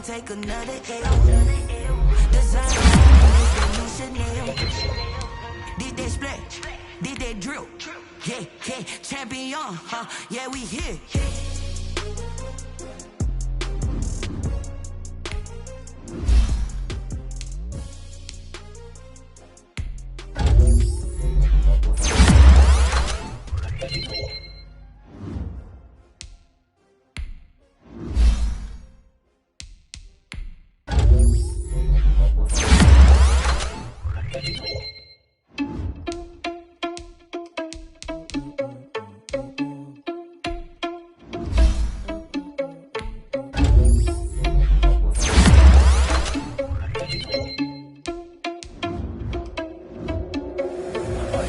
can't take another L. Design this that new Chanel. Did that splash, did that drill. Yeah, yeah, champion, huh? Yeah, we here.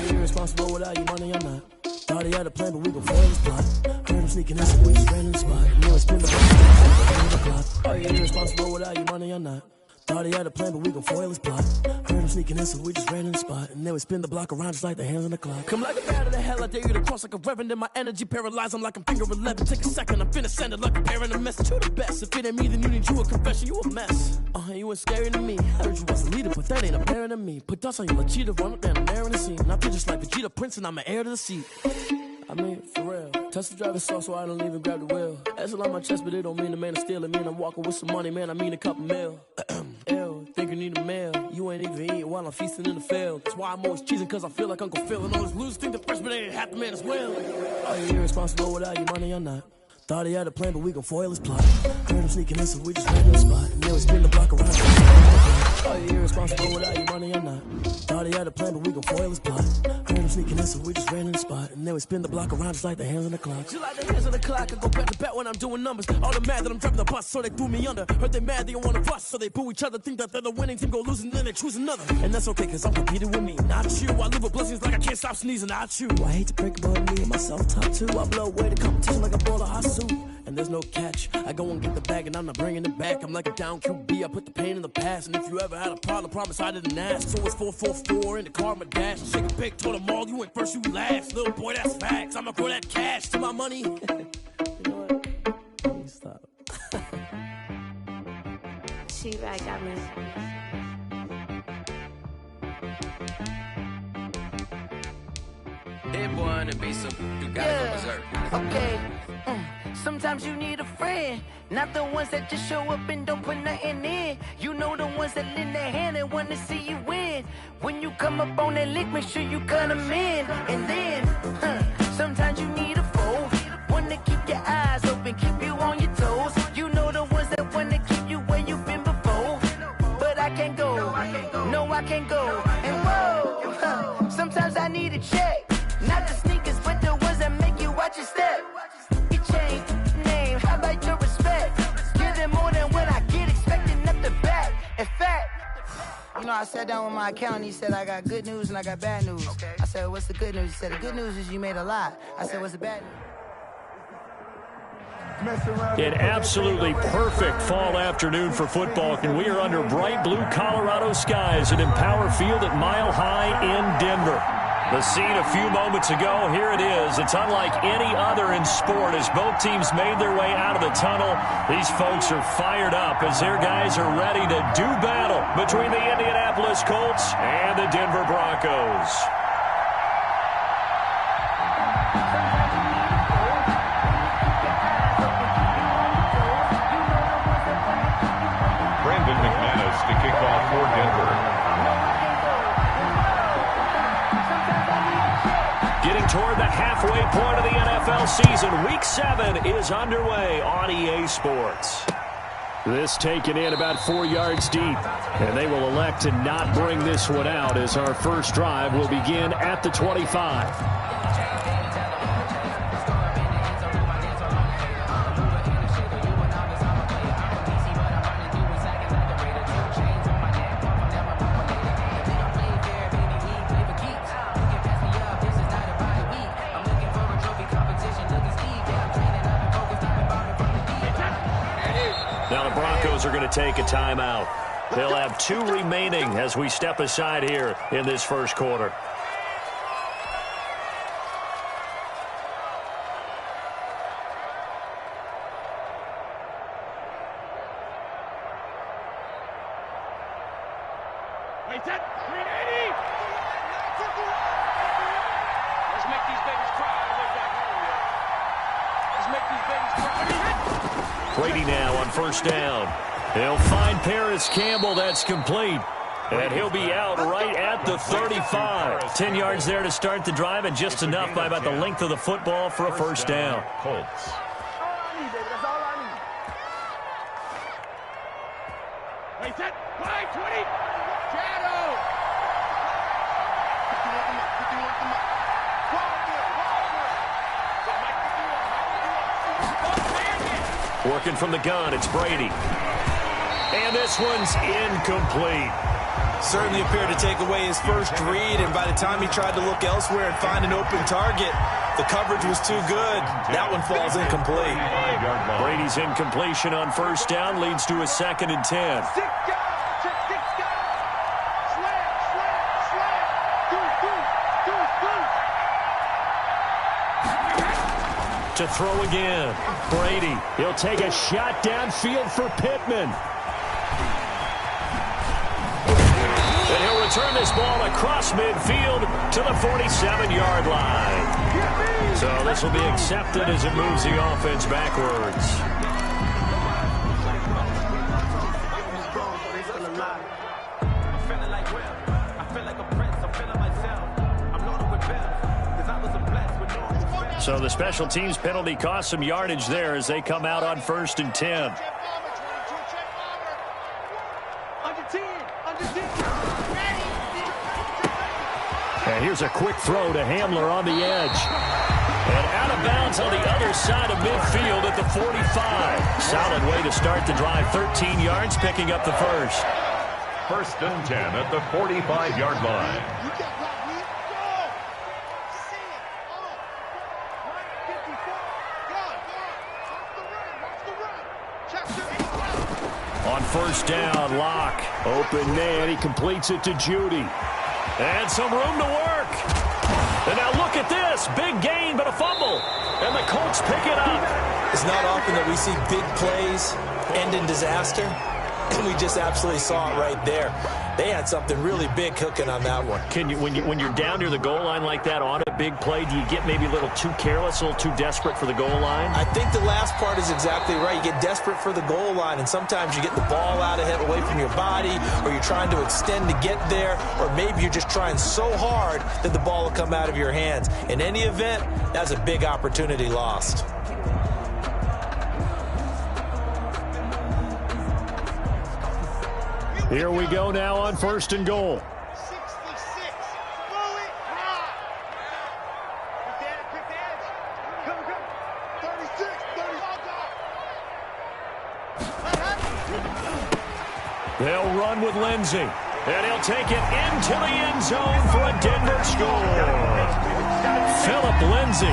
Irresponsible without your money, I'm not. Thought he had a plan, but we gon' foil his plot. Heard him sneaking in, so we just ran in the spot. Knew it's been the block. Are you irresponsible without your money, I'm not. Thought he had a plan, but we gon' foil his plot. Heard him sneaking in, so we just ran in the spot. And then we spin the block around just like the hands on the clock. Come like a bat of the hell, I dare you to cross like a reverend. And my energy paralyzed, I'm like I'm finger 11. Take a second, I'm finna send it like a parent a message. You the best, if it ain't me, then you need you a confession. You a mess, you ain't scary to me. Heard you was a leader, but that ain't apparent to me. Put dust on your cheetah, run up down the air in the scene. And I feel just like Vegeta Prince, and I'm an heir to the seat. I mean, for real. Touch the driver's sauce so I don't even grab the wheel. That's on my chest, but it don't mean the man is stealing. Mean I'm walking with some money, man, I mean a couple mil. Ew, think you need a meal. You ain't even eating while I'm feasting in the field. That's why I'm always cheesing, cause I feel like Uncle Phil. And all those losers think the freshman ain't half the man as well. Are you irresponsible without your money or not? Thought he had a plan, but we gon' foil his plot. Heard him sneaking in, so we just ran in the spot. And then we spin the block around. Are you irresponsible without your money or not? Thought he had a plan, but we gon' foil his plot. Heard him sneaking in, so we just ran in the spot. And then we spin the block around just like the hands on the clock. Just like the hands on the clock, I go back to back when I'm doing numbers. All the mad that I'm driving the bus, so they threw me under. Heard they mad, they don't wanna bust, so they boo each other. Think that they're the winning team, go losing, then they choose another. And that's okay, cause I'm competing with me, not you. I live with blessings like I can't stop sneezing, not you. I hate to break it, but me and myself top two. I blow away the competition like a bowl of hot soup. And there's no catch. I go and get the bag and I'm not bringing it back. I'm like a down QB, I put the pain in the past. And if you ever had a problem, promise I didn't ask. So it's 444 in the car, my dash. Shake a big, told them all, you ain't first, you last. Little boy, that's facts. I'ma throw that cash to my money. You know what? Let me stop. She right, got me. That boy on the beat, so you gotta go berserk. Okay. Sometimes you need a friend, not the ones that just show up and don't put nothing in. You know the ones that lend their hand and wanna see you win. When you come up on that lick, make sure you cut them in. And then, sometimes you need a foe, one to keep your eyes open, keep you on your toes. You know the ones that wanna keep you where you've been before. But I can't go, no I can't go. And whoa, sometimes I need a check, not the sneakers, but the ones that make you watch your step. Change name, how about your respect? Give them more than what I get, expecting up the back. In fact, you know, I sat down with my accountant, he said I got good news and I got bad news. Okay. I said, what's the good news? He said, the good news is you made a lot. I said, what's the bad news? An absolutely perfect fall afternoon for football, and we are under bright blue Colorado skies at Empower Field at Mile High in Denver. The scene a few moments ago, here it is. It's unlike any other in sport as both teams made their way out of the tunnel. These folks are fired up as their guys are ready to do battle between the Indianapolis Colts and the Denver Broncos. Brandon McManus to kick off for Denver. Getting toward the halfway point of the NFL season, Week 7 is underway on EA Sports. This taken in about 4 yards deep, and they will elect to not bring this one out as our first drive will begin at the 25. Now the Broncos are going to take a timeout. They'll have 2 remaining as we step aside here in this first quarter. Brady now on first down. He'll find Paris Campbell. That's complete. And he'll be out right at the 35. 10 yards there to start the drive, and just enough by about the length of the football for a first down. Colts. Wait, set, play, 20, shadow. Working from the gun, it's Brady. And this one's incomplete. Certainly appeared to take away his first read, and by the time he tried to look elsewhere and find an open target, the coverage was too good. That one falls incomplete. Brady's incompletion on first down leads to a 2nd and 10. To throw again. Brady, he'll take a shot downfield for Pittman. And he'll return this ball across midfield to the 47-yard line. So this will be accepted as it moves the offense backwards. So the special teams penalty cost some yardage there as they come out on 1st and 10. And here's a quick throw to Hamler on the edge. And out of bounds on the other side of midfield at the 45. Solid way to start the drive. 13 yards, picking up the first. 1st and 10 at the 45-yard line. On first down, Locke. Open man, he completes it to Judy. And some room to work. And now look at this. Big gain, but a fumble. And the Colts pick it up. It's not often that we see big plays end in disaster. And we just absolutely saw it right there. They had something really big cooking on that one. Can you, when you're down near the goal line like that on a big play, do you get maybe a little too careless, a little too desperate for the goal line? I think the last part is exactly right. You get desperate for the goal line, and sometimes you get the ball out of it, away from your body, or you're trying to extend to get there, or maybe you're just trying so hard that the ball will come out of your hands. In any event, that's a big opportunity lost. Here we go now on 1st and goal. 66. Throw it high. Quick edge. Come. 36. 30. They'll run with Lindsey. And he'll take it into the end zone for a Denver score. Philip Lindsey,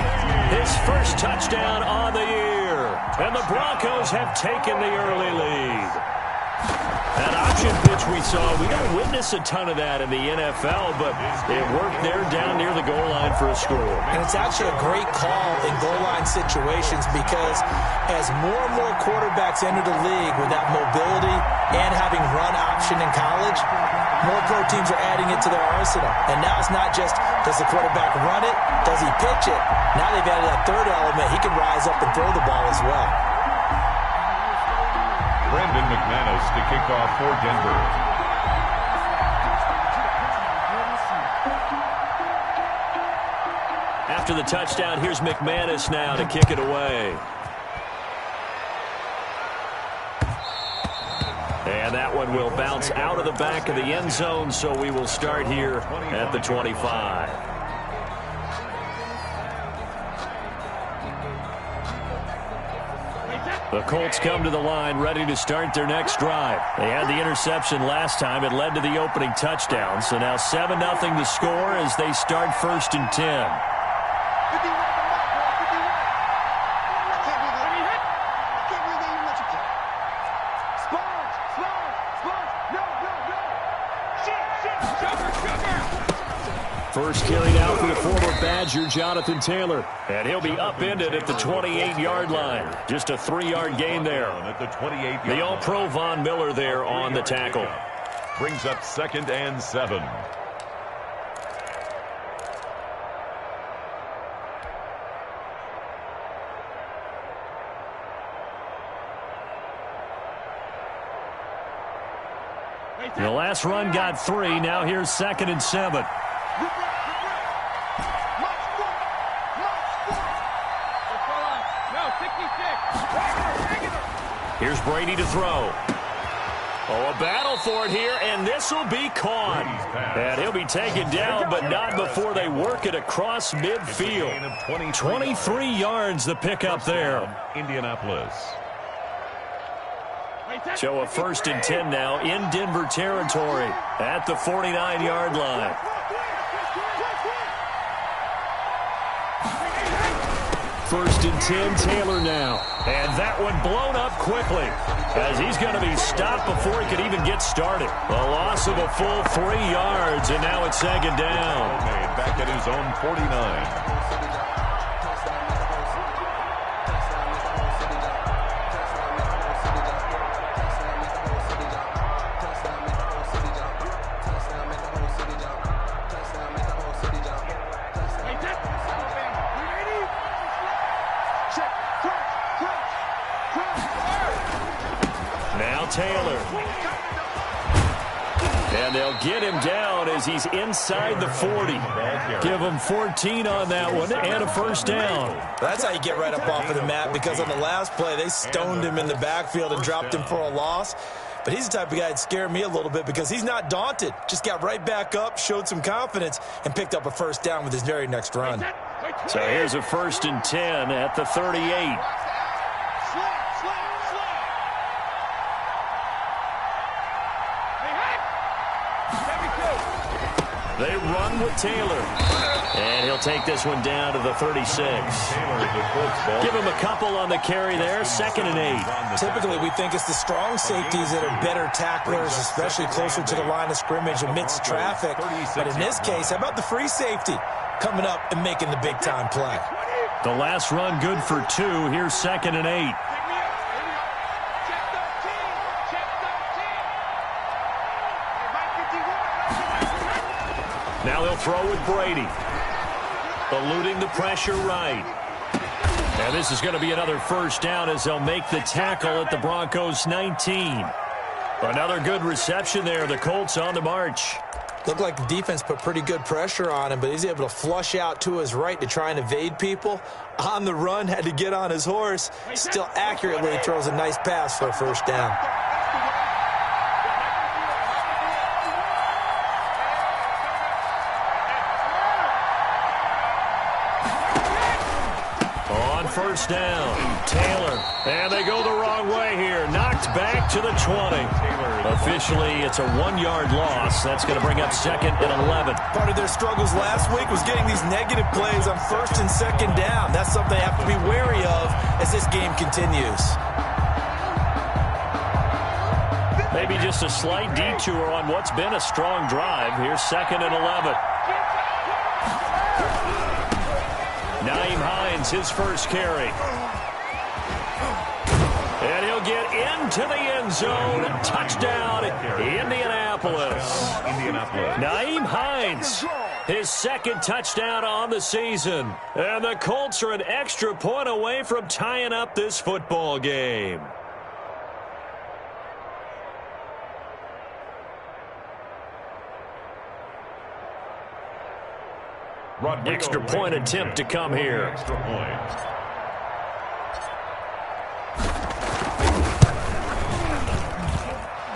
his first touchdown on the year. And the Broncos have taken the early lead. That option pitch we saw, we don't witness a ton of that in the NFL, but it worked there down near the goal line for a score. And it's actually a great call in goal line situations because as more and more quarterbacks enter the league with that mobility and having run option in college, more pro teams are adding it to their arsenal. And now it's not just, does the quarterback run it? Does he pitch it? Now they've added that third element. He can rise up and throw the ball as well. Brandon McManus to kick off for Denver. After the touchdown, here's McManus now to kick it away. And that one will bounce out of the back of the end zone, so we will start here at the 25. The Colts come to the line ready to start their next drive. They had the interception last time. It led to the opening touchdown. So now 7-0 the score as they start 1st and 10. First carried out for the former Badger, Jonathan Taylor. And he'll be upended at the 28-yard line. Just a 3-yard gain there. The All-Pro Von Miller there on the tackle. Brings up 2nd and 7. The last run got 3. Now here's 2nd and 7. Here's Brady to throw. Oh, a battle for it here, and this will be caught. And he'll be taken down, but not before they work it across midfield. 23 yards the pickup there. Indianapolis. So a 1st and 10 now in Denver territory at the 49-yard line. First and 10, Taylor now. And that one blown up quickly as he's going to be stopped before he could even get started. A loss of a full 3 yards, and now it's 2nd down. Back at his own 49. Taylor. And they'll get him down as he's inside the 40. Give him 14 on that one and a 1st down. That's how you get right up off of the mat, because on the last play, they stoned him in the backfield and dropped him for a loss. But he's the type of guy that scared me a little bit because he's not daunted. Just got right back up, showed some confidence, and picked up a 1st down with his very next run. So here's a 1st and 10 at the 38. They run with Taylor. And he'll take this one down to the 36. Give him a couple on the carry there. 2nd and 8. Typically, we think it's the strong safeties that are better tacklers, especially closer to the line of scrimmage amidst traffic. But in this case, how about the free safety coming up and making the big-time play? The last run good for 2. Here's 2nd and 8. Now they'll throw with Brady. Eluding the pressure right. And this is going to be another 1st down as they'll make the tackle at the Broncos 19. Another good reception there. The Colts on the march. Looked like the defense put pretty good pressure on him, but he's able to flush out to his right to try and evade people. On the run, had to get on his horse. Still accurately throws a nice pass for a 1st down. On 1st down, Taylor. And they go the wrong way here. Knocked back to the 20. Officially, it's a 1-yard loss. That's going to bring up 2nd and 11. Part of their struggles last week was getting these negative plays on 1st and 2nd down. That's something they have to be wary of as this game continues. Maybe just a slight detour on what's been a strong drive. Here's 2nd and 11. Nyheim Hines, his 1st carry. And he'll get into the end zone. Touchdown, Indianapolis. Nyheim Hines, his 2nd touchdown on the season. And the Colts are an extra point away from tying up this football game. Extra point attempt to come here.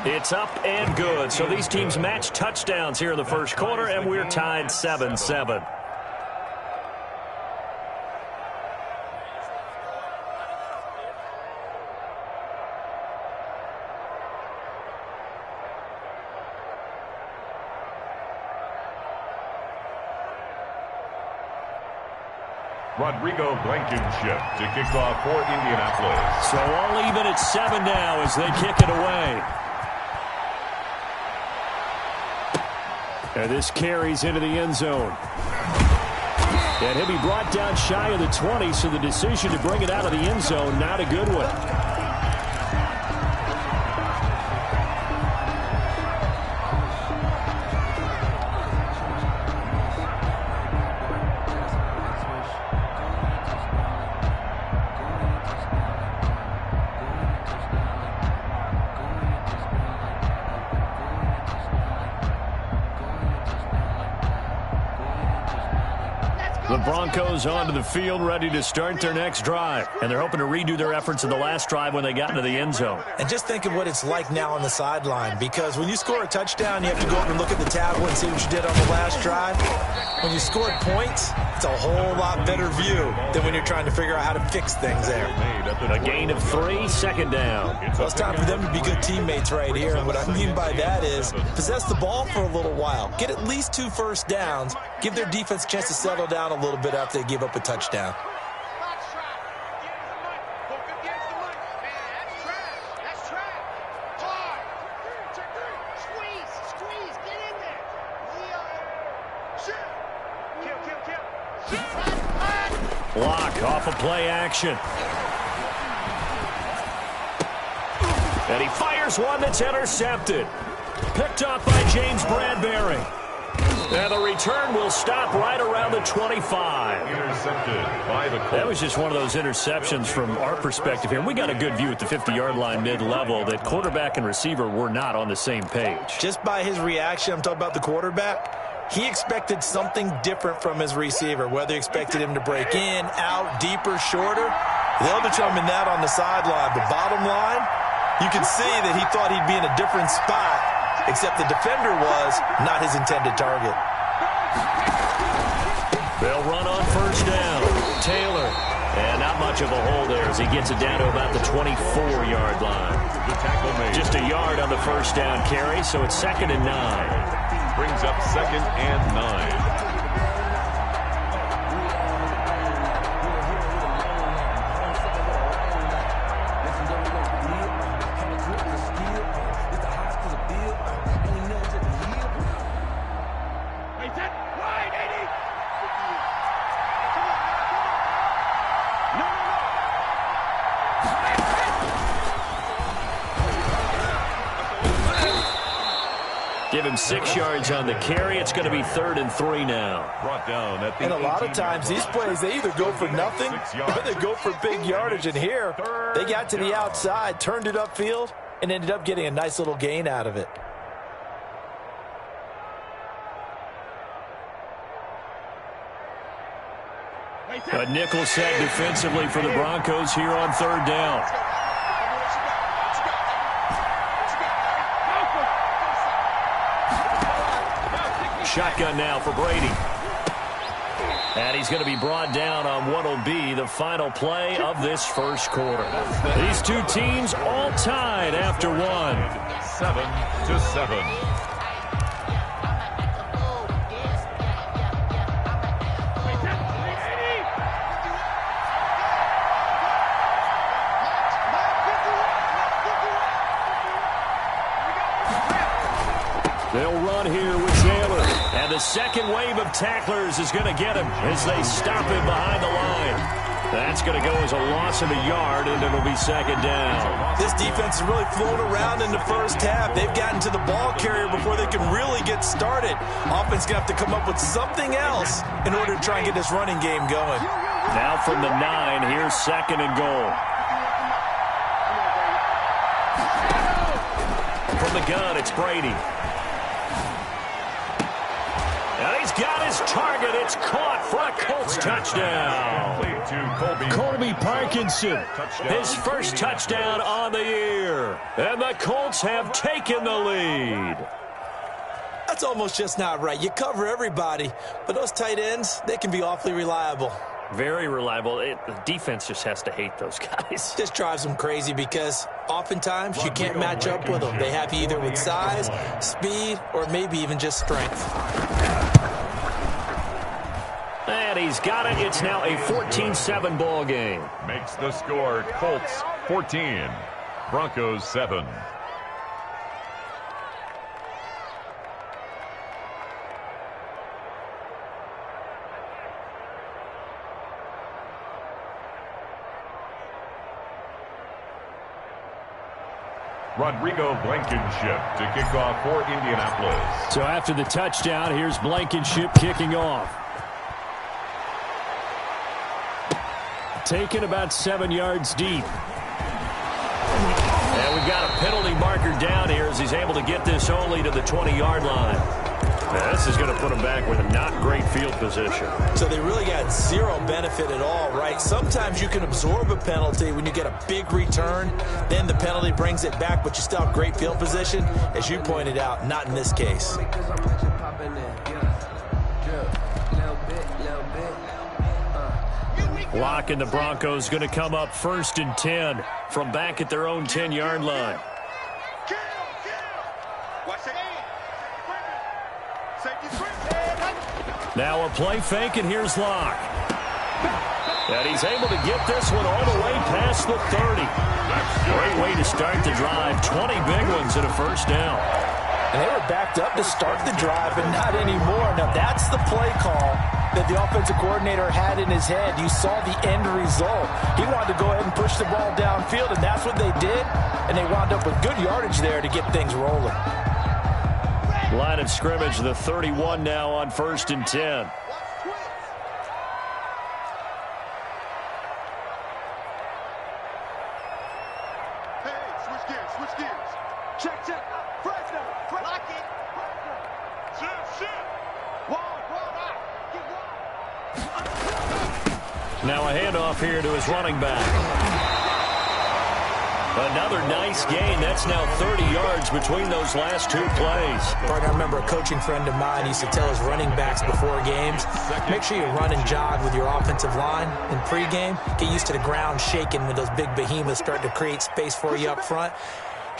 It's up and good. So these teams match touchdowns here in the 1st quarter, and we're tied 7-7. Rodrigo Blankenship to kick off for Indianapolis. So all even at 7 now as they kick it away. And this carries into the end zone. And he'll be brought down shy of the 20, so the decision to bring it out of the end zone, not a good one. The Broncos onto the field, ready to start their next drive. And they're hoping to redo their efforts in the last drive when they got into the end zone. And just think of what it's like now on the sideline, because when you score a touchdown, you have to go over and look at the tablet and see what you did on the last drive. When you scored points, it's a whole lot better view than when you're trying to figure out how to fix things there. A gain of 3, second down. Well, it's time for them to be good teammates right here. And what I mean by that is possess the ball for a little while. Get at least 2 first downs. Give their defense a chance to settle down a little bit after they give up a touchdown. Block off of play action. And he fires one that's intercepted. Picked up by James Bradbury. And the return will stop right around the 25. Intercepted by the Colts. That was just one of those interceptions from our perspective here. We got a good view at the 50-yard line mid-level that quarterback and receiver were not on the same page. Just by his reaction, I'm talking about the quarterback, he expected something different from his receiver, whether he expected him to break in, out, deeper, shorter. They'll determine that on the sideline. But bottom line, you can see that he thought he'd be in a different spot, except the defender was not his intended target. They'll run on first down. Taylor. And not much of a hole there as he gets it down to about the 24-yard line. The tackle made. Just a yard on the first down carry, so it's 2nd and 9. Brings up 2nd and 9. Give him 6 yards on the carry. It's going to be 3rd and 3 now. Brought down at the and a lot of times these plays, they either go for nothing or they go for big yardage. And here, they got to the outside, turned it upfield, and ended up getting a nice little gain out of it. A nickel set defensively for the Broncos here on 3rd down. Shotgun now for Brady. And he's going to be brought down on what will be the final play of this first quarter. These two teams all tied after 1. 7-7. They'll run here with Taylor. And the second wave of tacklers is going to get him as they stop him behind the line. That's going to go as a loss of a yard, and it'll be 2nd down. This defense has really flown around in the first half. They've gotten to the ball carrier before they can really get started. Offense going to have to come up with something else in order to try and get this running game going. Now from the 9, here's 2nd and goal. From the gun, it's Brady. And he's got his target. It's caught for a Colts touchdown. Colby Parkinson, his first touchdown on the year. And the Colts have taken the lead. That's almost just not right. You cover everybody, but those tight ends, they can be awfully reliable. Very reliable. The defense just has to hate those guys. Just drives them crazy because oftentimes you can't match up with them. They have you either with size, speed, or maybe even just strength. And he's got it. It's now a 14-7 ball game. Makes the score Colts 14, Broncos 7. Rodrigo Blankenship to kick off for Indianapolis. So after the touchdown, here's Blankenship kicking off. Taken about 7 yards deep. And we've got a penalty marker down here as he's able to get this only to the 20-yard line. This is going to put them back with a not great field position. So they really got zero benefit at all, right? Sometimes you can absorb a penalty when you get a big return, then the penalty brings it back, but you still have great field position. As you pointed out, not in this case. Locke and the Broncos going to come up 1st and 10 from back at their own 10-yard line. Now a play fake, and here's Locke. And he's able to get this one all the way past the 30. Great way to start the drive. 20 big ones and a first down. And they were backed up to start the drive, but not anymore. Now that's the play call that the offensive coordinator had in his head. You saw the end result. He wanted to go ahead and push the ball downfield, and that's what they did. And they wound up with good yardage there to get things rolling. Line of scrimmage, the 31 now on 1st and 10. Now a handoff here to his running back. Another nice gain. That's now 30 yards between those last two plays. Partner, I remember a coaching friend of mine used to tell his running backs before games, make sure you run and jog with your offensive line in pregame. Get used to the ground shaking when those big behemoths start to create space for you up front.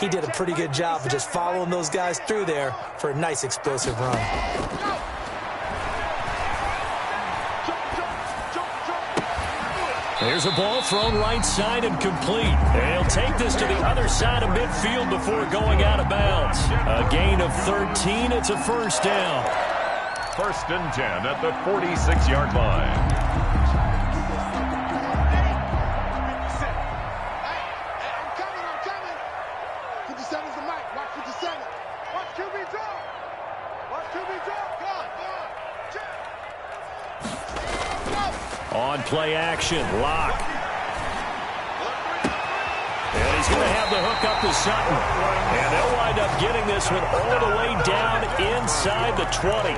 He did a pretty good job of just following those guys through there for a nice explosive run. There's a ball thrown right side and complete. And he'll take this to the other side of midfield before going out of bounds. A gain of 13. It's a first down. 1st and 10 at the 46-yard line. On play action, Locke. And he's going to have the hook up to Sutton. And they'll wind up getting this one all the way down inside the 20.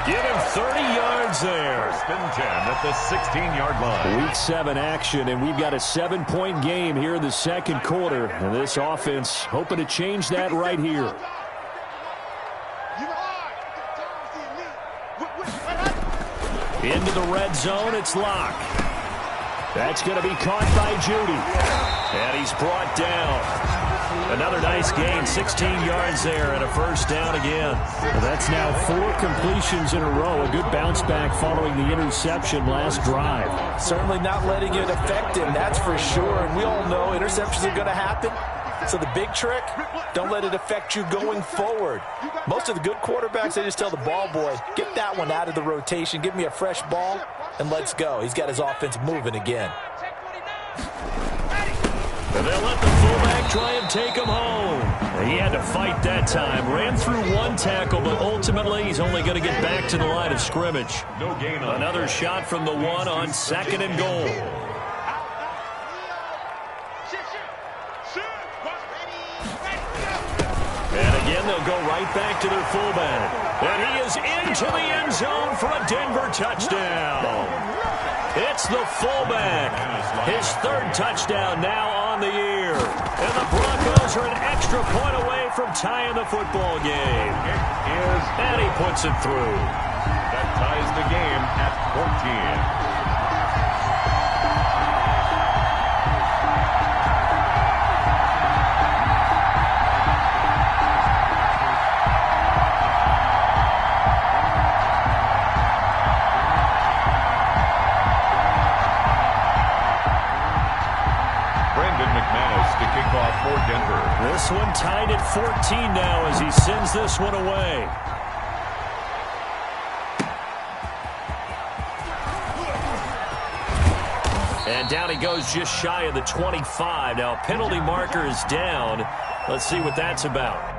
Give him 30 yards there. 1st and 10 at the 16-yard line. Week 7 action, and we've got a 7-point game here in the second quarter. And this offense hoping to change that right here. Into the red zone, it's Locke. That's going to be caught by Judy. And he's brought down. Another nice gain, 16 yards there, and a first down again. Well, that's now 4 completions in a row. A good bounce back following the interception last drive. Certainly not letting it affect him, that's for sure. And we all know interceptions are going to happen. So the big trick, don't let it affect you going forward. Most of the good quarterbacks, they just tell the ball boy, get that one out of the rotation, give me a fresh ball, and let's go. He's got his offense moving again. And they'll let the fullback try and take him home. And he had to fight that time. Ran through one tackle, but ultimately he's only going to get back to the line of scrimmage. No gain on another shot from the 1 on 2nd and goal. And again, they'll go right back to their fullback. And he is into the end zone for a Denver touchdown. It's the fullback. His 3rd touchdown now on the year. And the Broncos are an extra point away from tying the football game. And he puts it through. That ties the game at 14. For Denver. This one tied at 14 now as he sends this one away. And down he goes just shy of the 25. Now penalty marker is down. Let's see what that's about.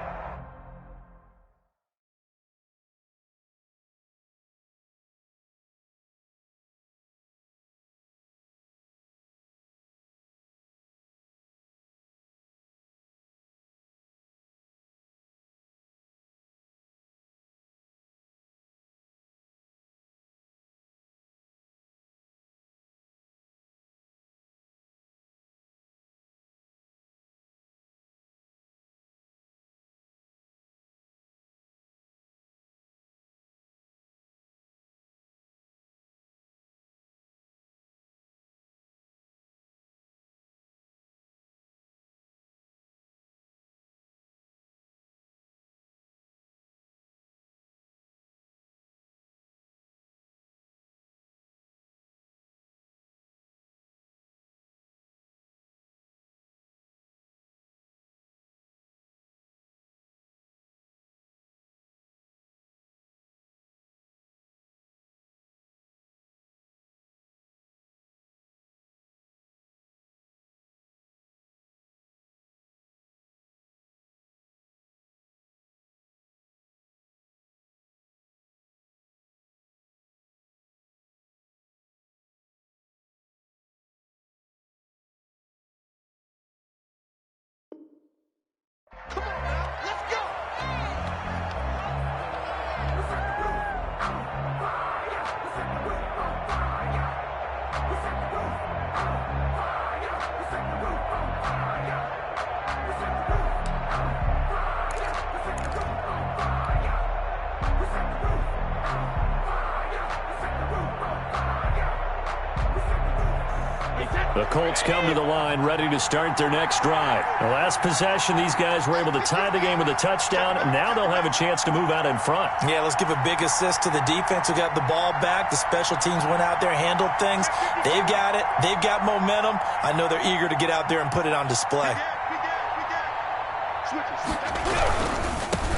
The Colts come to the line, ready to start their next drive. The last possession, these guys were able to tie the game with a touchdown. Now they'll have a chance to move out in front. Yeah, let's give a big assist to the defense who got the ball back. The special teams went out there, handled things. They've got it. They've got momentum. I know they're eager to get out there and put it on display.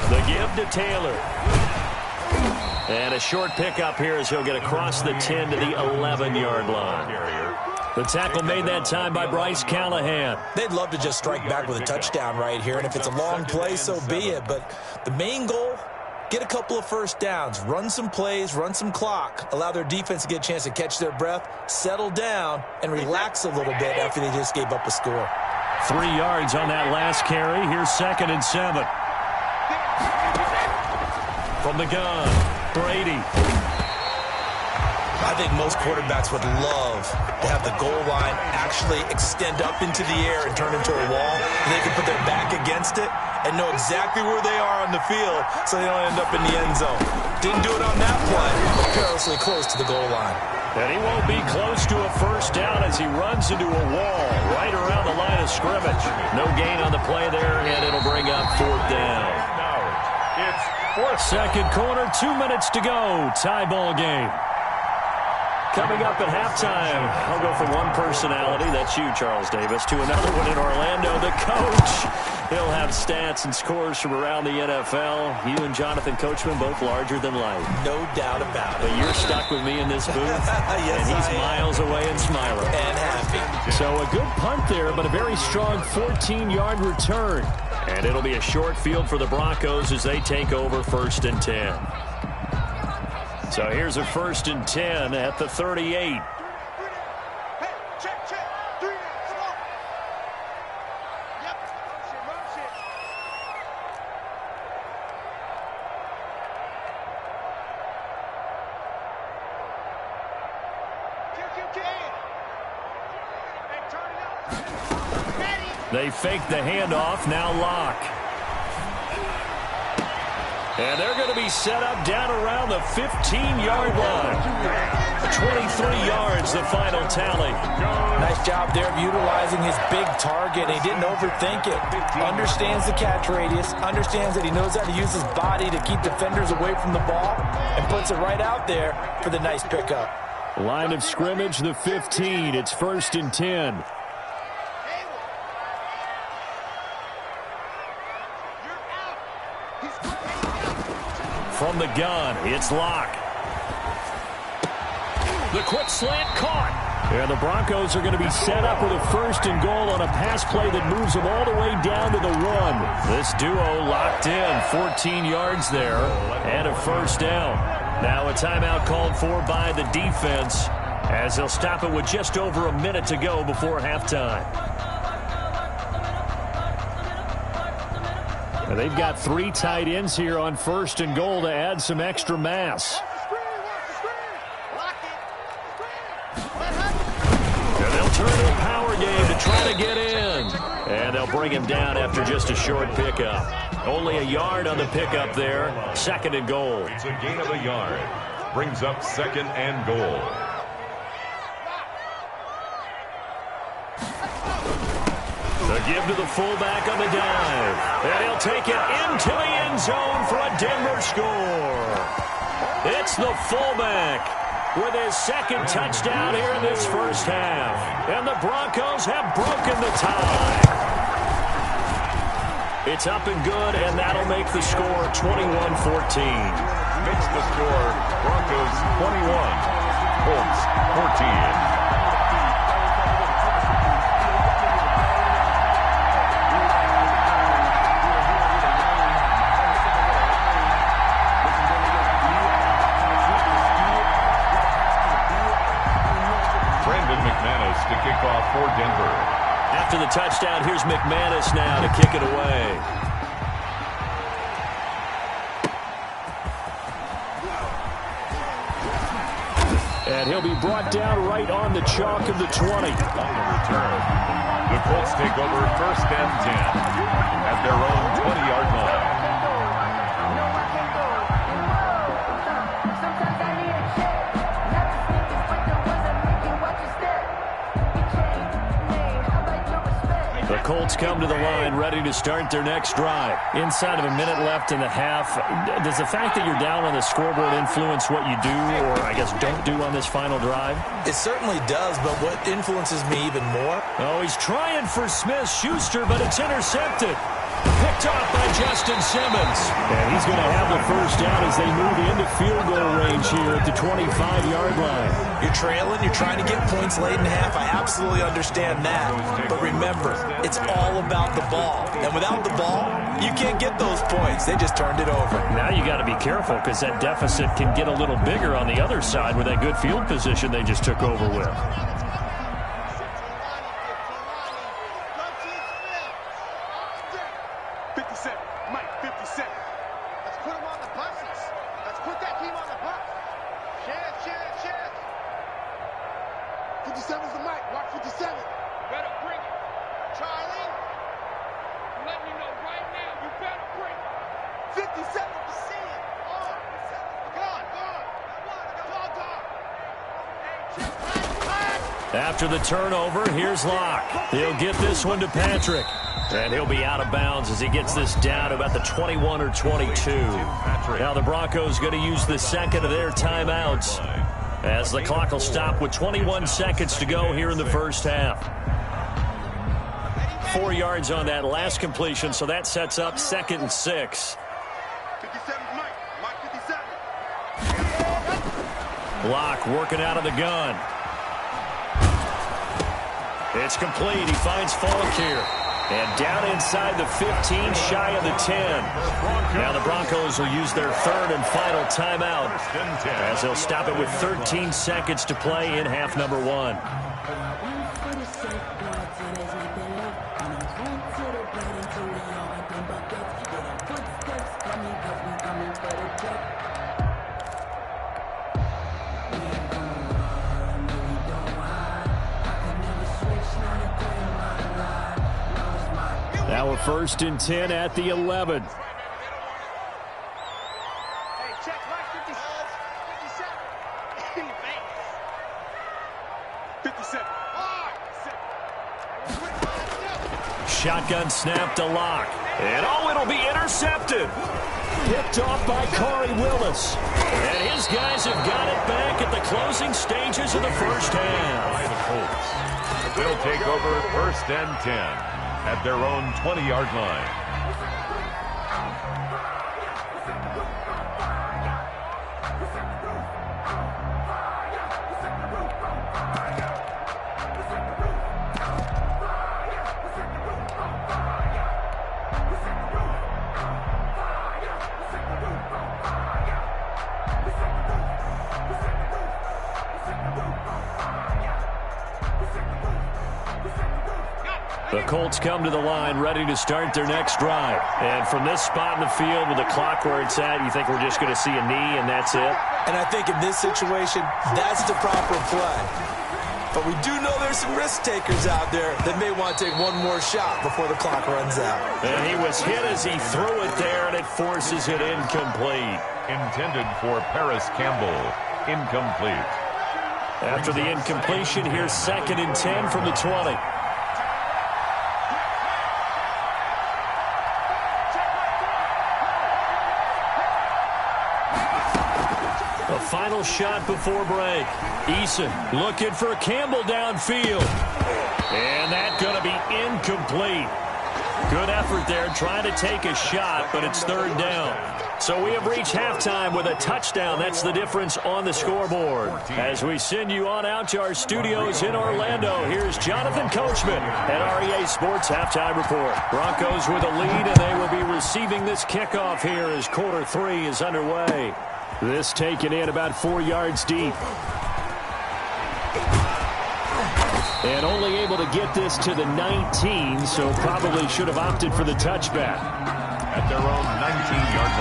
The give to Taylor. And a short pickup here as he'll get across the 10 to the 11-yard line. The tackle made that time by Bryce Callahan. They'd love to just strike back with a touchdown right here, and if it's a long play, so be it. But the main goal, get a couple of first downs, run some plays, run some clock, allow their defense to get a chance to catch their breath, settle down, and relax a little bit after they just gave up a score. 3 yards on that last carry. Here's 2nd and 7. From the gun, Brady. I think most quarterbacks would love to have the goal line actually extend up into the air and turn into a wall, and they can put their back against it and know exactly where they are on the field so they don't end up in the end zone. Didn't do it on that play, but perilously close to the goal line. And he won't be close to a first down as he runs into a wall right around the line of scrimmage. No gain on the play there, and it'll bring up 4th down. It's 4th. Second quarter, 2 minutes to go. Tie ball game. Coming up at halftime, I'll go from one personality, that's you, Charles Davis, to another one in Orlando, the coach. He'll have stats and scores from around the NFL. You and Jonathan Coachman, both larger than life. No doubt about it. But you're stuck with me in this booth, yes, and he's miles away and smiling. And happy. So a good punt there, but a very strong 14-yard return. And it'll be a short field for the Broncos as they take over 1st and 10. So here's a 1st and 10 at the 38. They fake the handoff, now lock. And they're going to be set up down around the 15-yard line. 23 yards, the final tally. Nice job there of utilizing his big target. He didn't overthink it. Understands the catch radius. Understands that he knows how to use his body to keep defenders away from the ball. And puts it right out there for the nice pickup. Line of scrimmage, the 15. It's 1st and 10. From the gun, it's Locke. The quick slant caught. And the Broncos are going to be set up with a 1st and goal on a pass play that moves them all the way down to the 1. This duo locked in, 14 yards there, and a 1st down. Now a timeout called for by the defense as they'll stop it with just over a minute to go before halftime. And they've got 3 tight ends here on 1st and goal to add some extra mass. And they'll turn to a power game to try to get in. And they'll bring him down after just a short pickup. Only a yard on the pickup there. 2nd and goal. It's a gain of a yard. Brings up 2nd and goal. The give to the fullback on the dive. And he'll take it into the end zone for a Denver score. It's the fullback with his 2nd touchdown here in this first half. And the Broncos have broken the tie. It's up and good, and that'll make the score 21-14. Makes the score Broncos 21, Colts 14. To kick off for Denver. After the touchdown, here's McManus now to kick it away. And he'll be brought down right on the chalk of the 20. On the return, the Colts take over 1st and 10 at their own 20-yard line. The Colts come to the line ready to start their next drive. Inside of a minute left in the half, does the fact that you're down on the scoreboard influence what you do, or I guess don't do on this final drive? It certainly does, but what influences me even more? Oh, he's trying for Smith-Schuster, but it's intercepted. Picked off by Justin Simmons. And he's going to have the first down as they move into field goal range here at the 25-yard line. You're trailing, you're trying to get points late in half. I absolutely understand that. But remember, it's all about the ball. And without the ball, you can't get those points. They just turned it over. Now you got to be careful because that deficit can get a little bigger on the other side with that good field position they just took over with. After the turnover, here's Locke. He'll get this one to Patrick. And he'll be out of bounds as he gets this down to about the 21 or 22. Now the Broncos going to use the second of their timeouts as the clock will stop with 21 seconds to go here in the first half. 4 yards on that last completion, so that sets up 2nd and 6. Locke working out of the gun. It's complete. He finds Falk here. And down inside the 15, shy of the 10. Now the Broncos will use their third and final timeout as they'll stop it with 13 seconds to play in half number 1. Now a 1st and 10 at the 11. Hey, check right 57. 57. Shotgun snap to Locke. And oh, it'll be intercepted. Picked off by Corey Willis. And his guys have got it back at the closing stages of the first half. They'll take over 1st and 10. At their own 20-yard line. The Colts come to the line ready to start their next drive. And from this spot in the field with the clock where it's at, you think we're just going to see a knee and that's it? And I think in this situation, that's the proper play. But we do know there's some risk takers out there that may want to take one more shot before the clock runs out. And he was hit as he threw it there, and it forces it incomplete. Intended for Paris Campbell. Incomplete. After the incompletion, here's 2nd and 10 from the 20. A final shot before break. Eason looking for Campbell downfield. And that's going to be incomplete. Good effort there trying to take a shot, but it's 3rd down. So we have reached halftime with a touchdown. That's the difference on the scoreboard. As we send you on out to our studios in Orlando, here's Jonathan Coachman at REA Sports Halftime Report. Broncos with a lead, and they will be receiving this kickoff here as quarter 3 is underway. This taken in about 4 yards deep. And only able to get this to the 19, so probably should have opted for the touchback. At their own 19-yard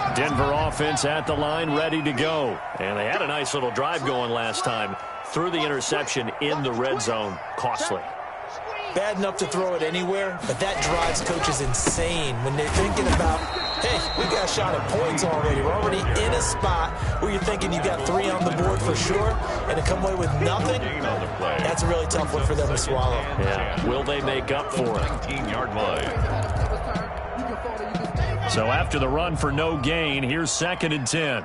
line. Denver offense at the line, ready to go. And they had a nice little drive going last time. Threw the interception in the red zone. Costly. Bad enough to throw it anywhere, but that drives coaches insane when they're thinking about, hey, we got a shot at points already. We're already in a spot where you're thinking you got 3 on the board for for sure, and to come away with nothing, that's a really tough one for them to swallow. Yeah, will they make up for it? 19-yard line. So after the run for no gain, here's 2nd and 10.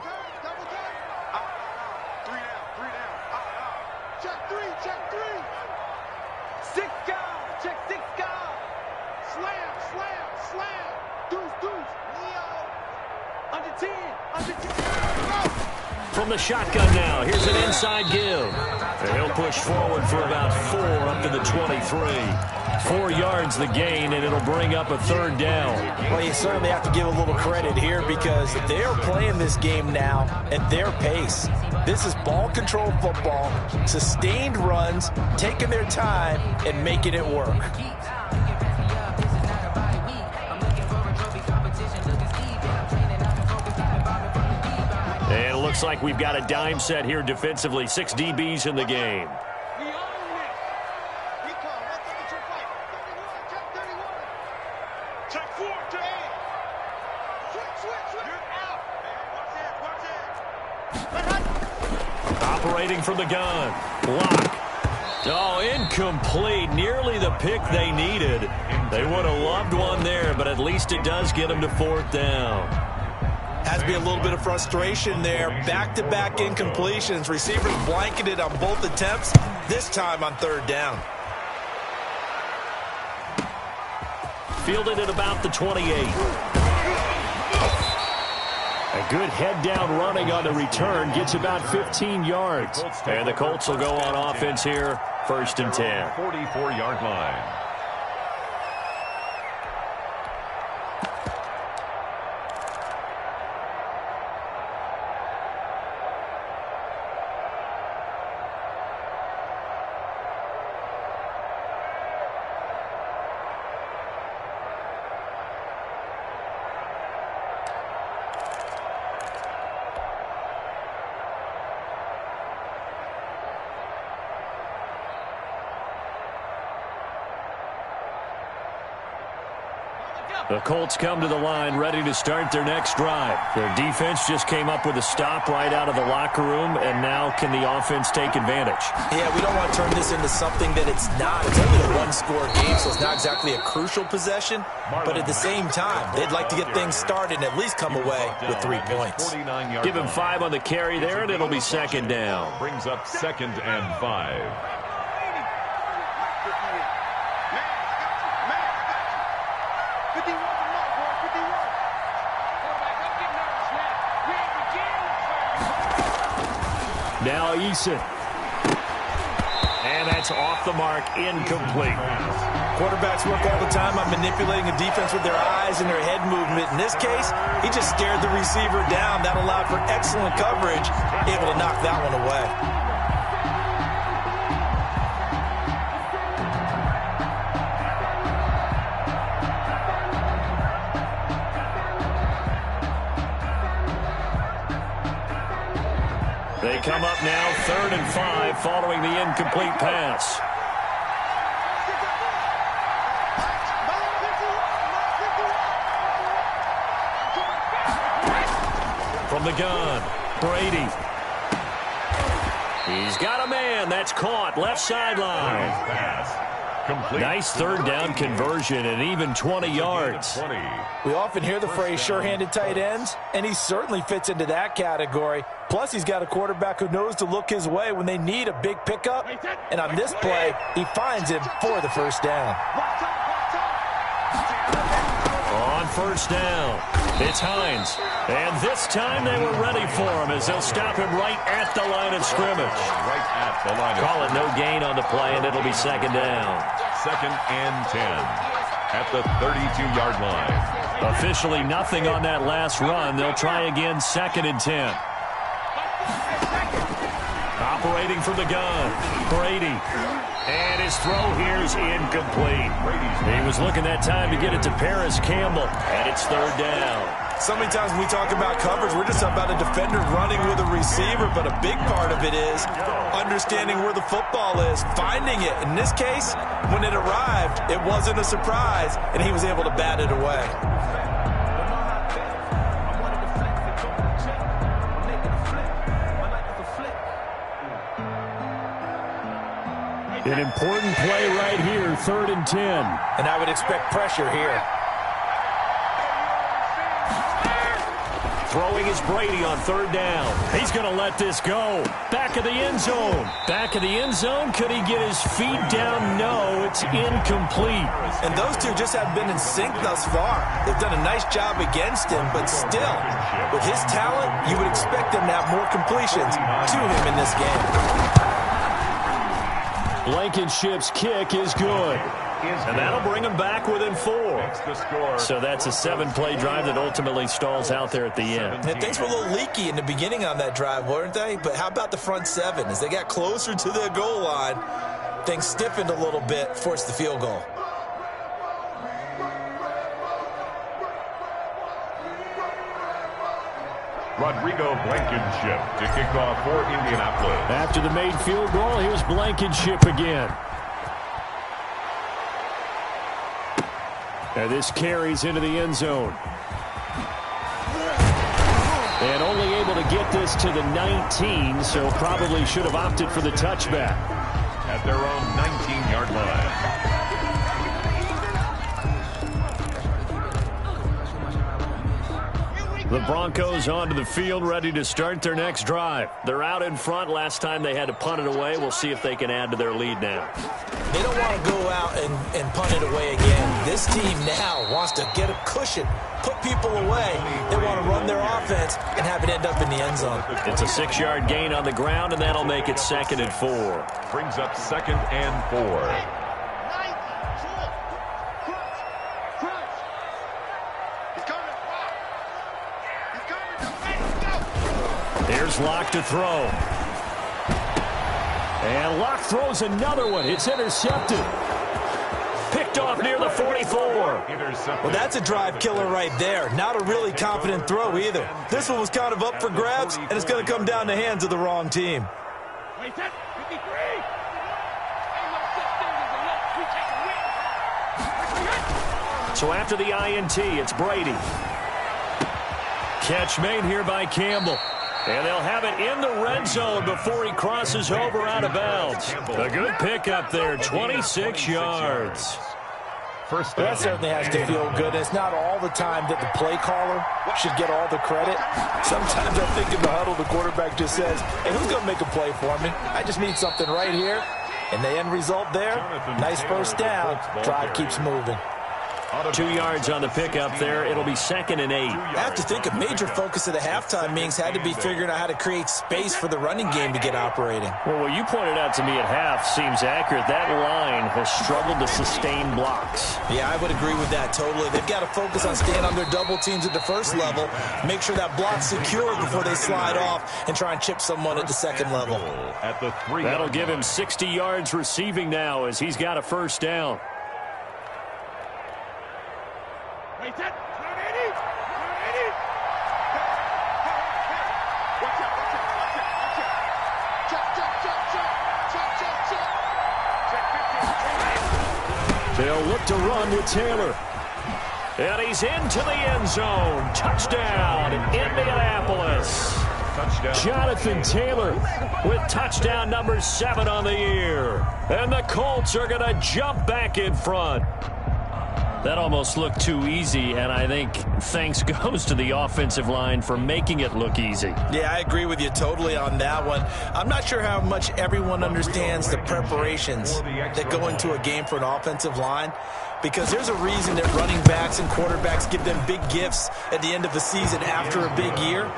From the shotgun now, here's an inside give. And he'll push forward for about 4 up to the 23. 4 yards the gain, and it'll bring up a 3rd down. Well, you certainly have to give a little credit here because they're playing this game now at their pace. This is ball control football, sustained runs, taking their time, and making it work. And it looks like we've got a dime set here defensively. 6 DBs in the game. Operating from the gun. Block. Oh, incomplete. Nearly the pick they needed. They would have loved one there, but at least it does get them to 4th down. Has to be a little bit of frustration there. Back-to-back incompletions. Receivers blanketed on both attempts, this time on 3rd down. Fielded at about the 28. A good head-down running on the return gets about 15 yards. And the Colts will go on offense here, 1st and 10. 44-yard line. The Colts come to the line ready to start their next drive. Their defense just came up with a stop right out of the locker room, and now can the offense take advantage? Yeah, we don't want to turn this into something that it's not. It's only a one-score game, so it's not exactly a crucial possession. But at the same time, they'd like to get things started and at least come away with 3 points. Give him 5 on the carry there, and it'll be 2nd down. Brings up 2nd and 5. Now Eason. And that's off the mark, incomplete. Quarterbacks work all the time on manipulating a defense with their eyes and their head movement. In this case, he just stared the receiver down. That allowed for excellent coverage, able to knock that one away. They come up now, 3rd and 5, following the incomplete pass. From the gun, Brady. He's got a man. That's caught. Left sideline. Nice 3rd down conversion and even 20 yards. We often hear the phrase sure-handed tight ends, and he certainly fits into that category. Plus, he's got a quarterback who knows to look his way when they need a big pickup. And on this play, he finds him for the 1st down. On 1st down, it's Hines. And this time they were ready for him as they'll stop him right at the line of scrimmage. Call it no gain on the play, and it'll be 2nd down. 2nd and 10 at the 32-yard line. Officially nothing on that last run. They'll try again, 2nd and 10. Operating from the gun, Brady. And his throw here is incomplete. He was looking that time to get it to Paris Campbell, and it's 3rd down. So many times when we talk about coverage, we're just about a defender running with a receiver, but a big part of it is understanding where the football is, finding it. In this case, when it arrived, it wasn't a surprise, and he was able to bat it away. An important play right here, 3rd and 10. And I would expect pressure here. Throwing is Brady on 3rd down. He's going to let this go. Back of the end zone. Back of the end zone. Could he get his feet down? No, it's incomplete. And those two just haven't been in sync thus far. They've done a nice job against him, but still, with his talent, you would expect him to have more completions to him in this game. Blankenship's kick is good. And that'll bring him back within 4. So that's a 7-play drive that ultimately stalls out there at the end. And things were a little leaky in the beginning on that drive, weren't they? But how about the front 7? As they got closer to the goal line, things stiffened a little bit, forced the field goal. Rodrigo Blankenship to kick off for Indianapolis. After the made field goal, here's Blankenship again. And this carries into the end zone. And only able to get this to the 19, so probably should have opted for the touchback. At their own 19-yard line. The Broncos onto the field, ready to start their next drive. They're out in front. Last time they had to punt it away. We'll see if they can add to their lead now. They don't want to go out and punt it away again. This team now wants to get a cushion, put people away. They want to run their offense and have it end up in the end zone. It's a 6-yard gain on the ground, and that'll make it 2nd and 4. Brings up 2nd and 4. Here's Locke to throw. And Locke throws another one. It's intercepted. Picked off near the 44. Well, that's a drive killer right there. Not a really confident throw either. This one was kind of up for grabs, and it's going to come down the hands of the wrong team. So after the INT, it's Brady. Catch made here by Campbell. And they'll have it in the red zone before he crosses over out of bounds. A good pickup there, 26 yards. That certainly has to feel good. It's not all the time that the play caller should get all the credit. Sometimes I think in the huddle, the quarterback just says, hey, who's going to make a play for me? I just need something right here. And the end result there, nice first down. Drive keeps moving. 2 yards on the pickup there. It'll be 2nd and 8. I have to think a major focus of the halftime meetings had to be figuring out how to create space for the running game to get operating. Well, what you pointed out to me at half seems accurate. That line has struggled to sustain blocks. Yeah, I would agree with that totally. They've got to focus on staying on their double teams at the first level, make sure that block's secure before they slide off and try and chip someone at the second level. At the 3. That'll give him 60 yards receiving now as he's got a first down. They'll look to run with Taylor. And he's into the end zone. Touchdown, Indianapolis. Touchdown. Jonathan Taylor with touchdown number 7 on the year. And the Colts are going to jump back in front. That almost looked too easy, and I think thanks goes to the offensive line for making it look easy. Yeah, I agree with you totally on that one. I'm not sure how much everyone understands the preparations that go into a game for an offensive line, because there's a reason that running backs and quarterbacks give them big gifts at the end of the season after a big year.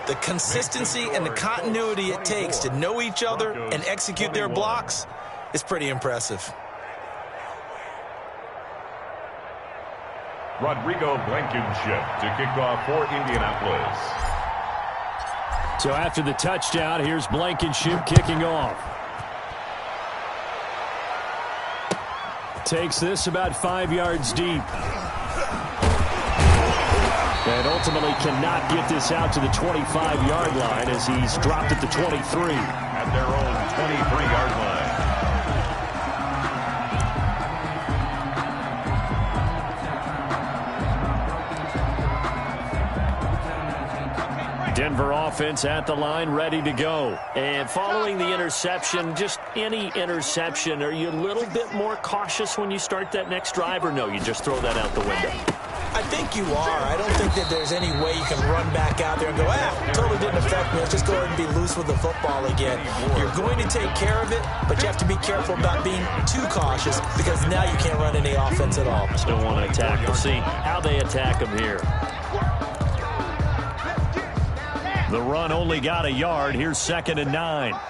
The consistency and the continuity it takes to know each other and execute their blocks is pretty impressive. Rodrigo Blankenship to kick off for Indianapolis. So after the touchdown, here's Blankenship kicking off. Takes this about 5 yards deep. And ultimately cannot get this out to the 25-yard line as he's dropped at the 23. At their own 23-yard line. Denver offense at the line, ready to go. And following the interception, just any interception, are you a little bit more cautious when you start that next drive, or no, you just throw that out the window? I think you are. I don't think that there's any way you can run back out there and go, totally didn't affect me. Let's just go ahead and be loose with the football again. You're going to take care of it, but you have to be careful about being too cautious because now you can't run any offense at all. Still want to attack. We'll see how they attack them here. The run only got a yard. Here's 2nd and 9. 6-man.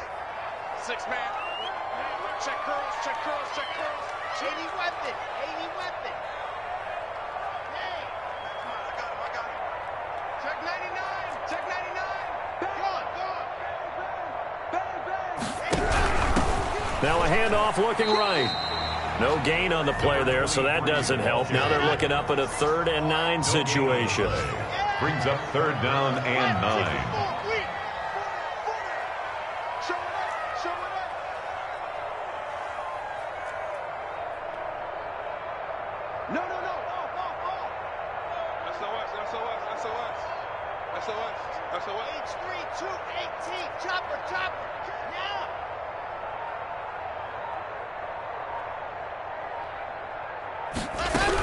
Check curls, check curls, check curls. Shady weapon. Shady weapon. Hey. Come on, I got him. Check 99. Check 99. Go on. Now a handoff looking right. No gain on the play there, so that doesn't help. Now they're looking up at a 3rd and 9 situation. Brings up 3rd down and 9.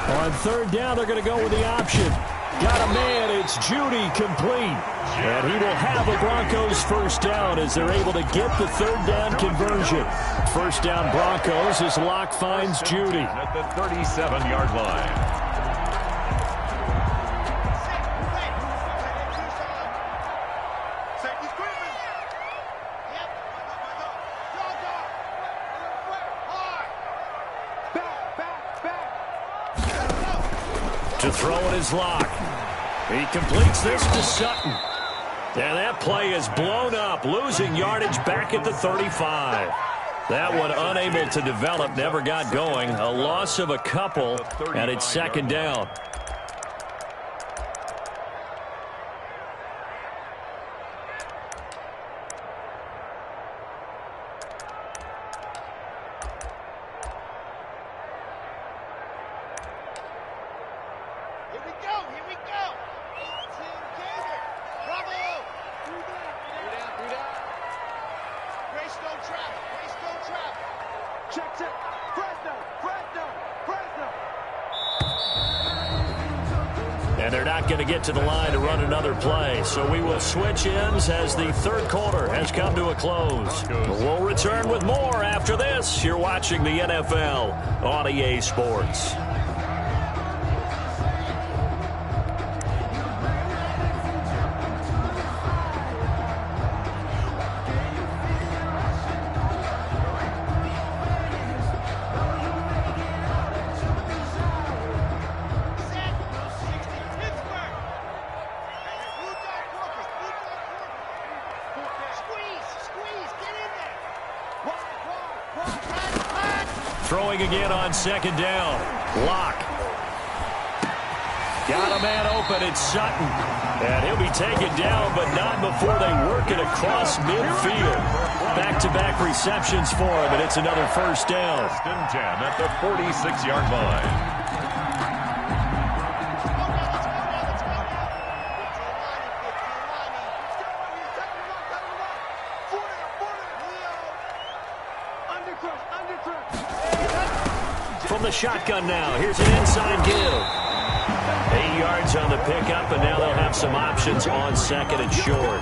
On 3rd down, they're going to go with the option. Got a man, it's Judy, complete. And he will have a Broncos 1st down as they're able to get the 3rd down conversion. 1st down Broncos as Locke finds Judy. At the 37-yard line. To throw it is Locke. He completes this to Sutton. And that play is blown up, losing yardage back at the 35. That one unable to develop, never got going. A loss of a couple, and it's 2nd down. And they're not going to get to the line to run another play. So we will switch ends as the 3rd quarter has come to a close. We'll return with more after this. You're watching the NFL on EA Sports. Throwing again on 2nd down. Locke. Got a man open. It's Sutton. And he'll be taken down, but not before they work it across midfield. Back-to-back receptions for him, and it's another 1st down. 1st and 10 at the 46-yard line. From the shotgun now, here's an inside give. 8 yards on the pickup, and now they'll have some options on 2nd and short.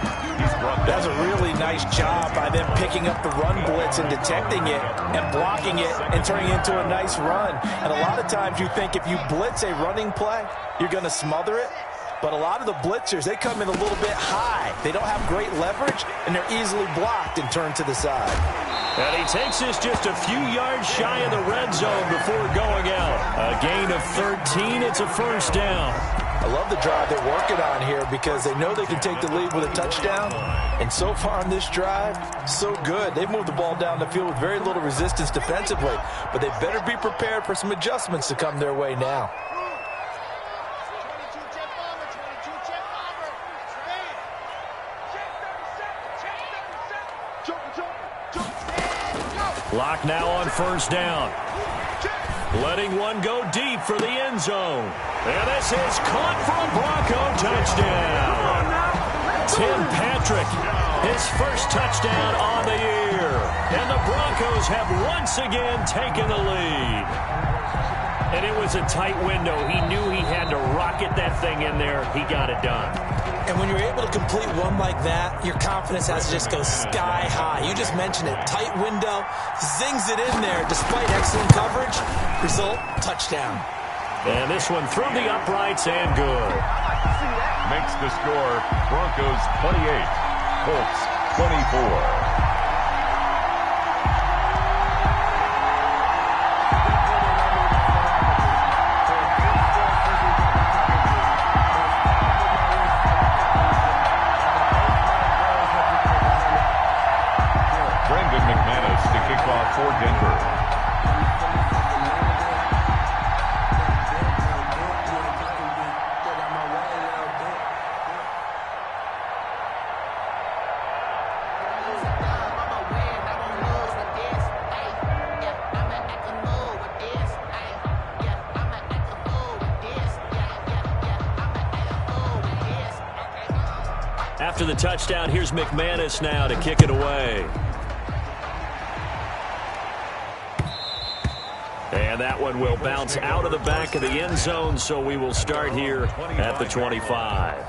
That's a really nice job by them picking up the run blitz and detecting it and blocking it and turning it into a nice run. And a lot of times you think if you blitz a running play, you're going to smother it. But a lot of the blitzers, they come in a little bit high. They don't have great leverage, and they're easily blocked and turned to the side. And he takes this just a few yards shy of the red zone before going out. A gain of 13. It's a 1st down. I love the drive they're working on here because they know they can take the lead with a touchdown. And so far on this drive, so good. They've moved the ball down the field with very little resistance defensively. But they better be prepared for some adjustments to come their way now. Locke now on 1st down. Letting one go deep for the end zone. And this is caught for a Bronco touchdown. Tim Patrick, his first touchdown on the year. And the Broncos have once again taken the lead. And it was a tight window. He knew he had to rocket that thing in there. He got it done. And when you're able to complete one like that, your confidence has to just go sky high. You just mentioned it. Tight window, zings it in there despite excellent coverage. Result, touchdown. And this one through the uprights and good. Makes the score Broncos 28, Colts 24. For Denver. After the touchdown, here's McManus now to kick it away. And that one will bounce out of the back of the end zone, so we will start here at the 25.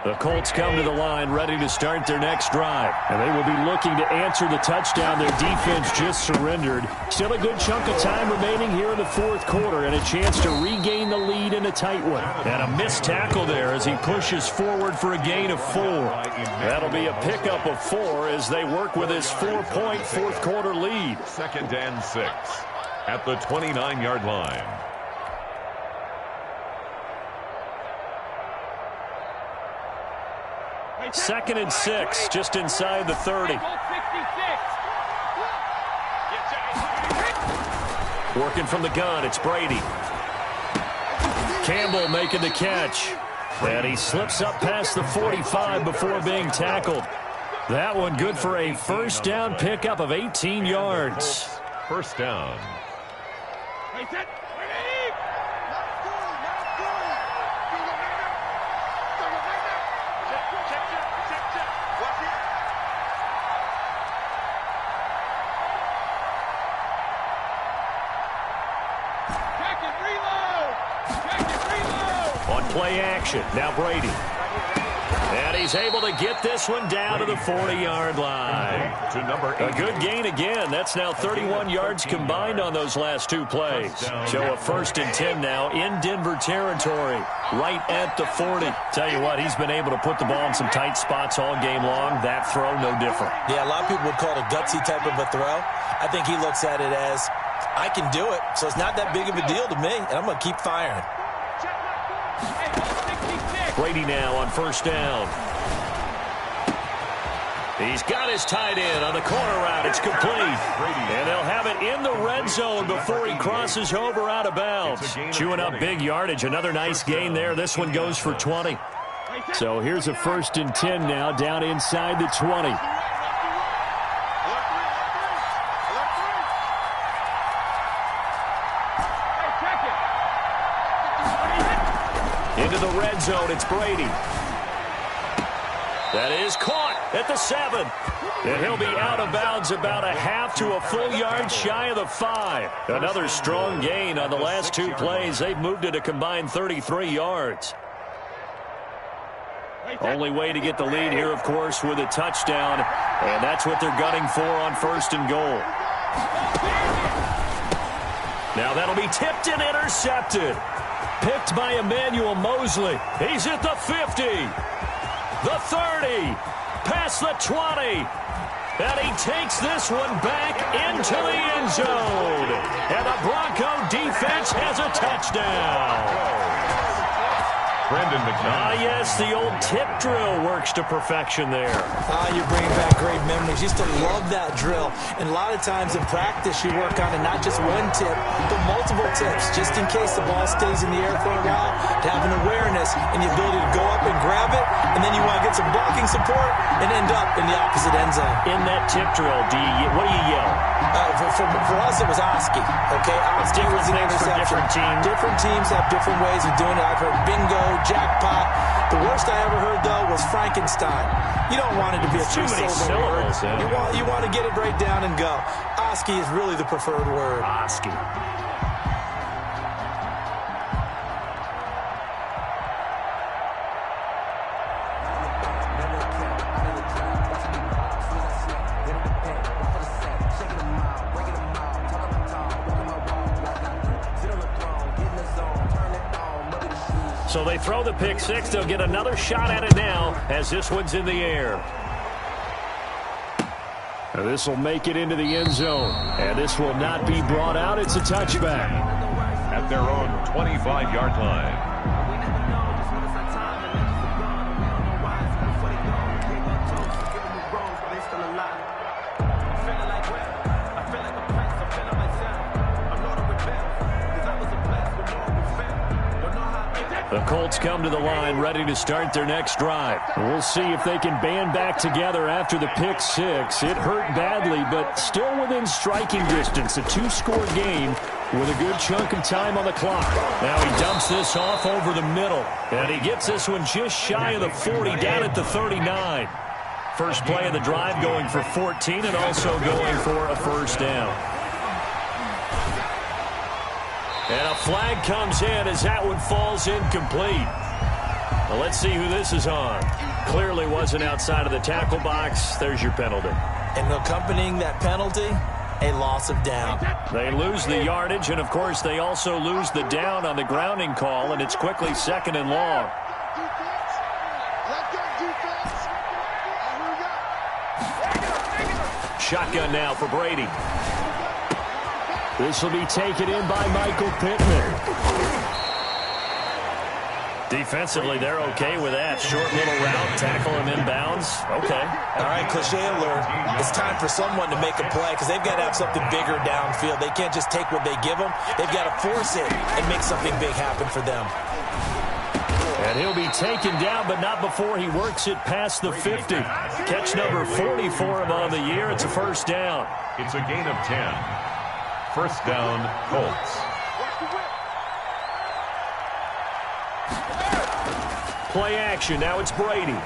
The Colts come to the line ready to start their next drive. And they will be looking to answer the touchdown their defense just surrendered. Still a good chunk of time remaining here in the fourth quarter and a chance to regain the lead in a tight one. And a missed tackle there as he pushes forward for a gain of 4. That'll be a pickup of 4 as they work with his 4-point fourth quarter lead. 2nd and 6 at the 29-yard line. Second and 6, just inside the 30. Working from the gun, it's Brady. Campbell making the catch. And he slips up past the 45 before being tackled. That one good for a first down pickup of 18 yards. First down. Play action. Now Brady. And he's able to get this one down to the 40-yard line. To number 8. A good gain again. That's now 31 yards combined on those last 2 plays. So a 1st and 10 now in Denver territory, right at the 40. Tell you what, he's been able to put the ball in some tight spots all game long. That throw, no different. Yeah, a lot of people would call it a gutsy type of a throw. I think he looks at it as, I can do it, so it's not that big of a deal to me, and I'm going to keep firing. Brady now on first down. He's got his tight end on the corner route. It's complete. And they'll have it in the red zone before he crosses over out of bounds. Chewing up big yardage. Another nice gain there. This one goes for 20. So here's a 1st and 10 now down inside the 20. Into the red zone, it's Brady. That is caught at the 7. And he'll be out of bounds about a half to a full yard shy of the 5. Another strong gain on the last 2 plays. They've moved it a combined 33 yards. Only way to get the lead here, of course, with a touchdown. And that's what they're gunning for on 1st and goal. Now that'll be tipped and intercepted. Picked by Emmanuel Mosley. He's at the 50. The 30. Past the 20. And he takes this one back into the end zone. And the Bronco defense has a touchdown. Brandon McNabb. Yes, the old tip drill works to perfection there. You're bringing back great memories. Used to love that drill. And a lot of times in practice, you work on it, not just one tip, but multiple tips, just in case the ball stays in the air for a while, to have an awareness and the ability to go up and grab it and and then you want to get some blocking support and end up in the opposite end zone. In that tip drill, what do you yell? For us, it was Oski. Okay, Oski was the interception. Different teams. Different teams have different ways of doing it. I've heard bingo, jackpot. The worst I ever heard, though, was Frankenstein. You don't want it to be a too many syllables. You want to get it right down and go. Oski is really the preferred word. Oski. So they throw the pick six. They'll get another shot at it now as this one's in the air. And this will make it into the end zone. And this will not be brought out. It's a touchback. At their own 25-yard line. The Colts come to the line ready to start their next drive. We'll see if they can band back together after the pick six. It hurt badly, but still within striking distance. A two-score game with a good chunk of time on the clock. Now he dumps this off over the middle, and he gets this one just shy of the 40, down at the 39. First play of the drive going for 14 and also going for a first down. And a flag comes in as that one falls incomplete. Well, let's see who this is on. Clearly wasn't outside of the tackle box. There's your penalty. And accompanying that penalty, a loss of down. They lose the yardage, and, of course, they also lose the down on the grounding call, and it's quickly second and long. Shotgun now for Brady. This will be taken in by Michael Pittman. Defensively, they're okay with that. Short little route, tackle him inbounds. Okay. All right, cliche alert. It's time for someone to make a play because they've got to have something bigger downfield. They can't just take what they give them. They've got to force it and make something big happen for them. And he'll be taken down, but not before he works it past the 50. Catch number 40 for him on the year. It's a first down. It's a gain of 10. First down, Colts. Play action. Now it's Brady.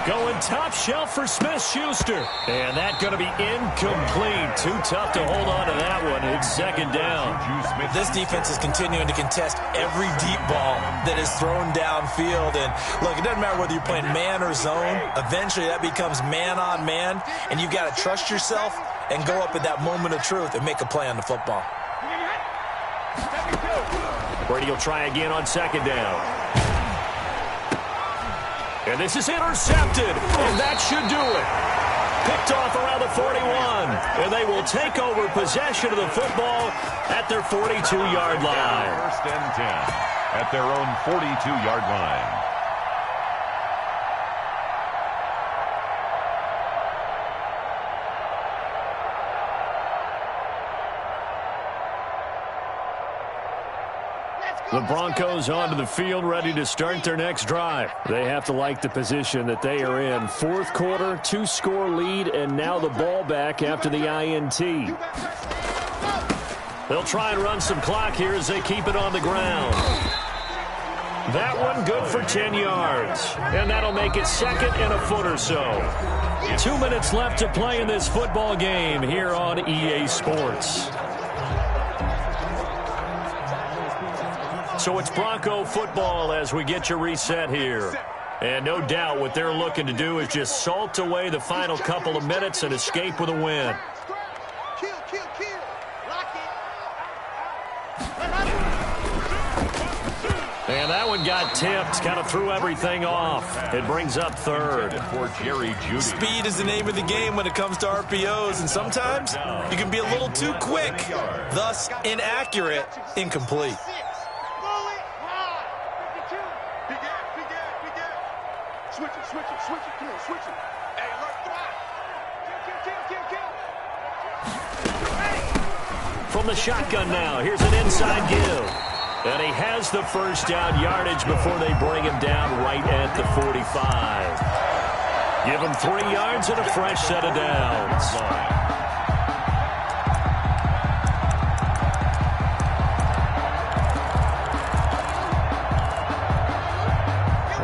Going top shelf for Smith-Schuster. And that's going to be incomplete. Too tough to hold on to that one. It's second down. This defense is continuing to contest every deep ball that is thrown downfield. And, look, it doesn't matter whether you're playing man or zone. Eventually that becomes man on man. And you've got to trust yourself and go up at that moment of truth and make a play on the football. Brady will try again on second down. And this is intercepted, and that should do it. Picked off around the 41, and they will take over possession of the football at their 42-yard line. First and 10 at their own 42-yard line. The Broncos onto the field ready to start their next drive. They have to like the position that they are in. Fourth quarter, two-score lead, and now the ball back after the INT. They'll try and run some clock here as they keep it on the ground. That one good for 10 yards. And that'll make it second and a foot or so. 2 minutes left to play in this football game here on EA Sports. So it's Bronco football as we get you reset here. And no doubt what they're looking to do is just salt away the final couple of minutes and escape with a win. And that one got tipped, kind of threw everything off. It brings up third. For Jerry Jeudy. Speed is the name of the game when it comes to RPOs, and sometimes you can be a little too quick, thus inaccurate, incomplete. Switch it, come on, switch it. Hey, From the shotgun now, here's an inside give. And he has the first down yardage before they bring him down right at the 45. Give him 3 yards and a fresh set of downs.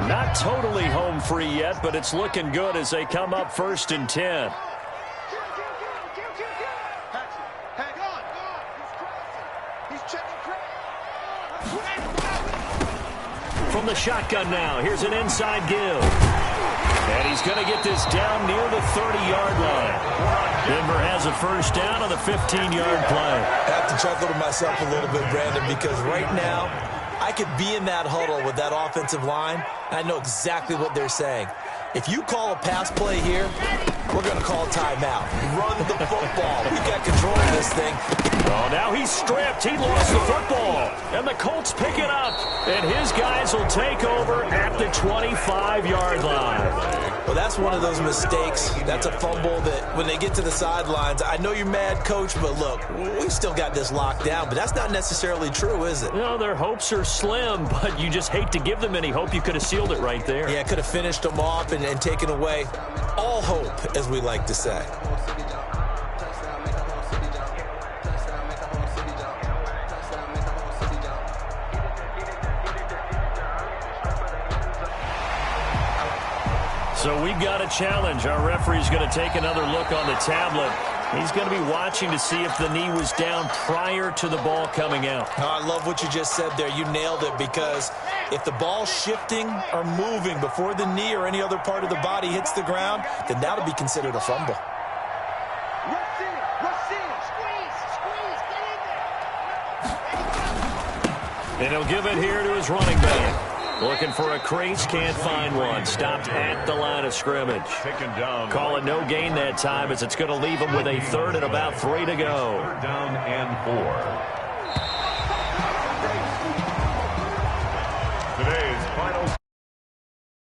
Not totally home free yet, but it's looking good as they come up 1st and 10. From the shotgun now, here's an inside give. And he's going to get this down near the 30-yard line. Denver has a first down on the 15-yard play. I have to chuckle to myself a little bit, Brandon, because right now I could be in that huddle with that offensive line, and I know exactly what they're saying. If you call a pass play here, we're going to call timeout. Run the football. We got control of this thing. Oh, now he's stripped. He lost the football. And the Colts pick it up. And his guys will take over at the 25-yard line. Well, that's one of those mistakes. That's a fumble that when they get to the sidelines, I know you're mad, Coach, but look, we still got this locked down. But that's not necessarily true, is it? No, their hopes are slim, but you just hate to give them any hope. You could have sealed it right there. Yeah, could have finished them off and taken away all hope, as we like to say. So we've got a challenge. Our referee's going to take another look on the tablet. He's going to be watching to see if the knee was down prior to the ball coming out. Oh, I love what you just said there. You nailed it, because if the ball's shifting or moving before the knee or any other part of the body hits the ground, then that'll be considered a fumble. And he'll give it here to his running back. Looking for a crease, can't find one. Stopped at the line of scrimmage. Call it no gain that time, as it's going to leave him with a 3rd and about 3 to go. 3rd down and 4.